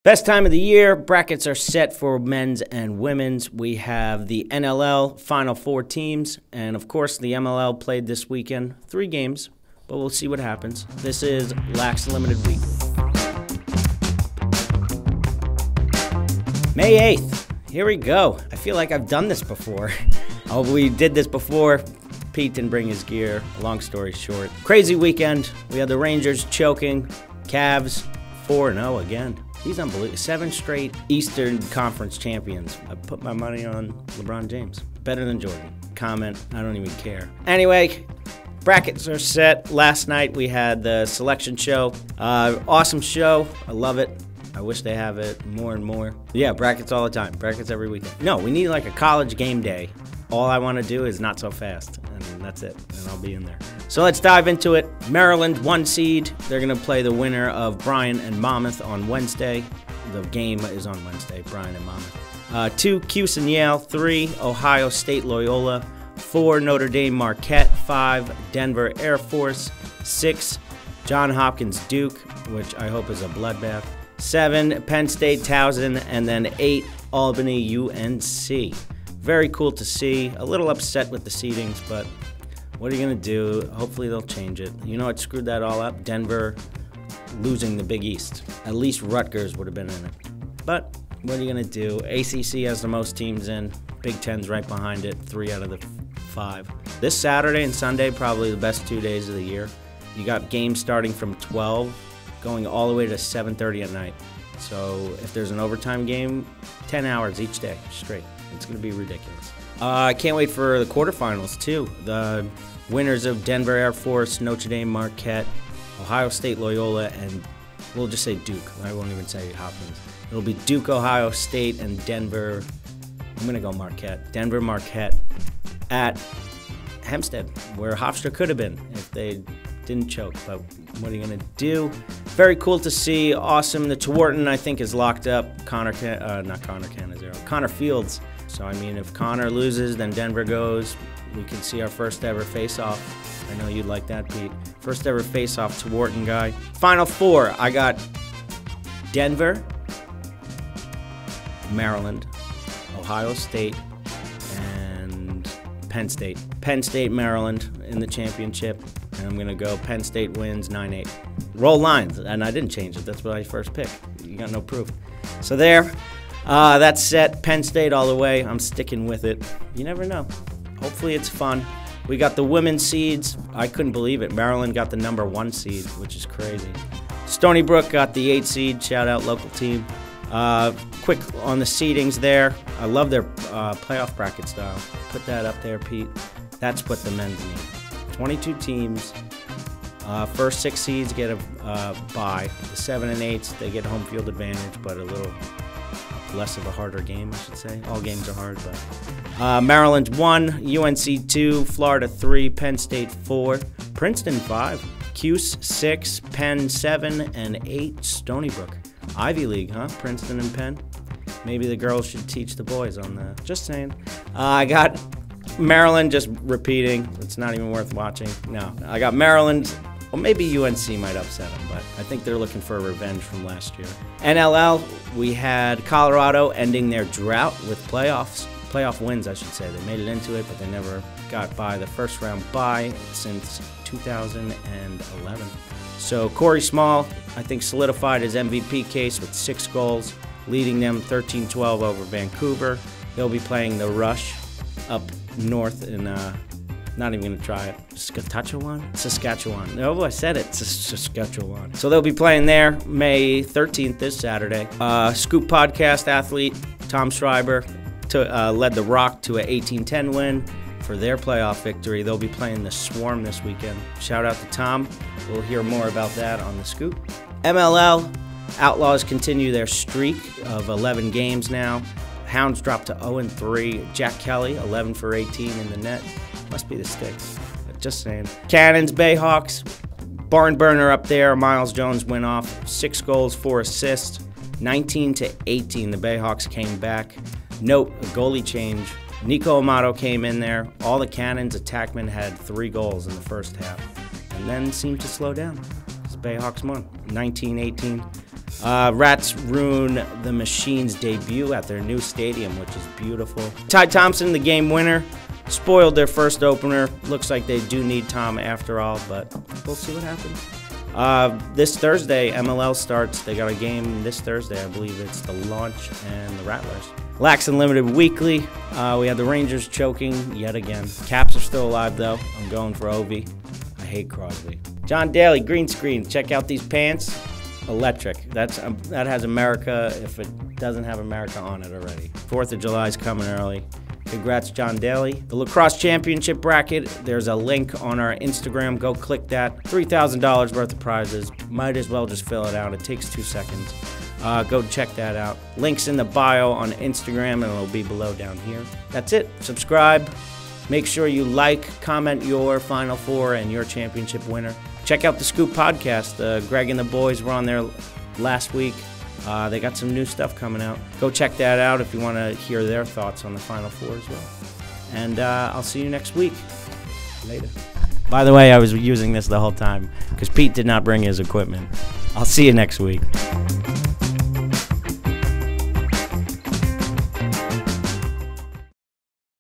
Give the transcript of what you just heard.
Best time of the year, brackets are set for men's and women's. We have the NLL Final Four teams, and of course the MLL played this weekend. 3 games, but we'll see what happens. This is Lacrosse Unlimited Week. May 8th, here we go. I feel like I've done this before. Oh, we did this before. Pete didn't bring his gear, long story short. Crazy weekend. We had the Rangers choking, Cavs 4-0 again. He's unbelievable. 7 straight Eastern Conference champions. I put my money on LeBron James. Better than Jordan. Comment, I don't even care. Anyway, brackets are set. Last night we had the selection show. Awesome show. I love it. I wish they have it more and more. Yeah, brackets all the time. Brackets every weekend. No, we need like a college game day. All I want to do is not so fast, and that's it, and I'll be in there. So let's dive into it. Maryland, 1 seed. They're going to play the winner of Bryan and Monmouth on Wednesday. The game is on Wednesday, Bryan and Monmouth. 2, Cuse and Yale. 3, Ohio State Loyola. 4, Notre Dame Marquette. 5, Denver Air Force. 6, Johns Hopkins Duke, which I hope is a bloodbath. 7, Penn State Towson, and then 8, Albany UNC. Very cool to see. A little upset with the seedings, but what are you going to do? Hopefully they'll change it. You know what screwed that all up? Denver losing the Big East. At least Rutgers would have been in it. But what are you going to do? ACC has the most teams in. Big Ten's right behind it, 3 out of the 5. This Saturday and Sunday, probably the best 2 days of the year. You got games starting from 12, going all the way to 7:30 at night. So if there's an overtime game, 10 hours each day, straight. It's going to be ridiculous. I can't wait for the quarterfinals, too. The winners of Denver Air Force, Notre Dame Marquette, Ohio State Loyola, and we'll just say Duke. I won't even say Hopkins. It'll be Duke, Ohio State, and Denver. I'm going to go Marquette. Denver Marquette at Hempstead, where Hofstra could have been if they didn't choke. But what are you going to do? Very cool to see. Awesome. The Tewarton, I think, is locked up. Connor Fields. So, I mean, if Connor loses, then Denver goes. We can see our first ever face-off. I know you'd like that, Pete. First ever face-off Tewarton guy. Final 4, I got Denver, Maryland, Ohio State, and Penn State. Penn State, Maryland in the championship. And I'm going to go Penn State wins 9-8. Roll lines, and I didn't change it. That's what I first picked. You got no proof. So there. That's set. Penn State all the way. I'm sticking with it. You never know. Hopefully it's fun. We got the women's seeds. I couldn't believe it. Maryland got the number 1 seed, which is crazy. Stony Brook got the 8 seed. Shout out local team. Quick on the seedings there. I love their playoff bracket style. Put that up there, Pete. That's what the men's need. 22 teams. First 6 seeds get a bye. The 7 and 8s, they get home field advantage, but a little less of a harder game, I should say. All games are hard, but Maryland 1, UNC 2, Florida 3, Penn State 4, Princeton 5, Cuse 6, Penn 7, and 8, Stony Brook. Ivy League, huh? Princeton and Penn. Maybe the girls should teach the boys on that. Just saying. I got Maryland, just repeating. It's not even worth watching. No, I got Maryland. Well, maybe UNC might upset them, but I think they're looking for a revenge from last year. NLL, we had Colorado ending their drought with playoff wins, I should say. They made it into it, but they never got by the first round bye since 2011. So Corey Small, I think, solidified his MVP case with 6 goals, leading them 13-12 over Vancouver. They'll be playing the Rush up north in not even going to try it. Saskatchewan. No, I said it. Saskatchewan. So they'll be playing there May 13th, this Saturday. Scoop Podcast athlete Tom Schreiber led the Rock to an 18-10 win for their playoff victory. They'll be playing the Swarm this weekend. Shout out to Tom. We'll hear more about that on the Scoop. MLL Outlaws continue their streak of 11 games now. Hounds dropped to 0-3. Jack Kelly, 11 for 18 in the net. Must be the sticks. Just saying. Cannons, Bayhawks, barn burner up there. Miles Jones went off. 6 goals, 4 assists. 19-18, the Bayhawks came back. Note, a goalie change. Nico Amato came in there. All the Cannons attackmen had 3 goals in the first half. And then seemed to slow down. The Bayhawks won, 19-18. Rats ruin the Machine's debut at their new stadium, which is beautiful. Ty Thompson, the game winner, spoiled their first opener. Looks like they do need Tom after all, but we'll see what happens. This Thursday, MLL starts. They got a game this Thursday. I believe it's the Launch and the Rattlers. Lacrosse Unlimited Weekly. We had the Rangers choking yet again. Caps are still alive, though. I'm going for Ovi. I hate Crosby. John Daly, green screen. Check out these pants. Electric. That has America if it doesn't have America on it already. 4th of July is coming early. Congrats, John Daly. The Lacrosse Championship bracket, there's a link on our Instagram. Go click that. $3,000 worth of prizes. Might as well just fill it out. It takes 2 seconds. Go check that out. Links in the bio on Instagram, and it'll be below down here. That's it. Subscribe. Make sure you like, comment your Final Four and your championship winner. Check out the Scoop podcast. Greg and the boys were on there last week. They got some new stuff coming out. Go check that out if you want to hear their thoughts on the Final Four as well. And I'll see you next week. Later. By the way, I was using this the whole time because Pete did not bring his equipment. I'll see you next week.